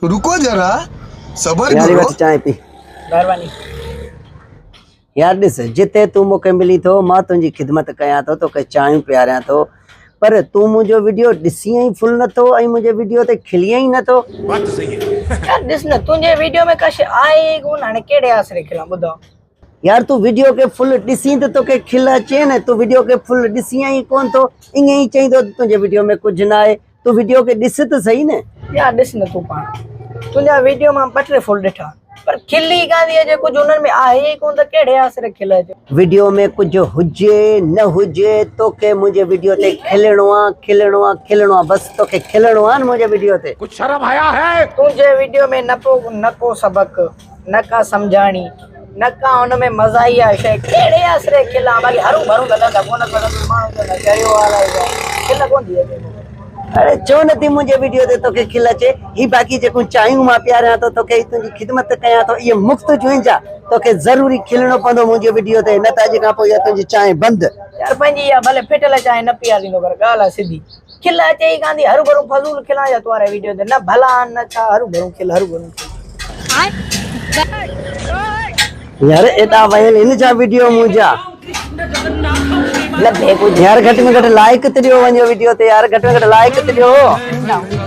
रुको जरा सबर यार करो। वटि चांहि पी। महिरबानी। यार ॾिस जिते तूं मूंखे मिली थो मां तुंहिंजी ख़िदमत कयां थो तोखे चांहियूं पियारियां थो पर तूं मुंहिंजो वीडियो ॾिसीं ई फुल नथो ऐं मुंहिंजे वीडियो ते खिलीअ ई नथो। यार ॾिस न तुंहिंजे वीडियो में कश आहे ई कोन हाणे कहिड़े आसरे खिलां ॿुधाओ। यार तू वीडियो के फुल ॾिसीं त तोखे खिल अचे न। तू वीडियो के फुल ॾिसीं ई कोन थो ईअं ई चईं थो तुंहिंजे वीडियो में कुझु न आहे। तू वीडियो के ॾिस त सही न। यार ॾिस न तूं पाण तुंहिंजा वीडियो मां ॿ टे फुल ॾिठा पर खिली कान थी अचे कुझु हुननि में आहे ई कोन त कहिड़े आसरे खिल अचे। वीडियो में कुझु हुजे न हुजे तोखे मुंहिंजे वीडियो ते खिलणो आहे खिलणो आहे खिलणो आहे बसि तोखे खिलणो आहे न मुंहिंजे वीडियो ते। कुछ शर्म आया है? तुंहिंजे वीडियो में न को सबक न का सम्झाणी न का हुन में मज़ाइया शइ कहिड़े आसरे खिलां बाक़ी हरू भरू त न कोन माण्हू जो न चयो आहे खिल कोन थी अचे। अरे छो नथी मुंहिंजे वीडियो ते तोखे खिल अचे। ही बाक़ी जेको चांहियूं मां पियारियां थो तोखे तुंहिंजी ख़िदमत कयां थो इहे मुफ़्त जूं जा तोखे ज़रूरी खिलणो पवंदो मुंहिंजे वीडियो ते न त अॼु खां पोइ इहा तुंहिंजी चांहि बंदि। यार पंहिंजी इहा भले फिटल चांहि न पीआरींदो पर ॻाल्हि आहे सिधी खिल अचे ई कान थी हरू भरू फज़ूल खिलां या तुम्हारे वीडियो ते न भला न छा हरू भरू खिल हरू भरू यार एॾा वयल हिन जा वीडियो मुंहिंजा लभे कुझु यार घटि में घटि लाइक त ॾियो वञो वीडियो ते यार घटि में घटि लाइक त ॾियो। न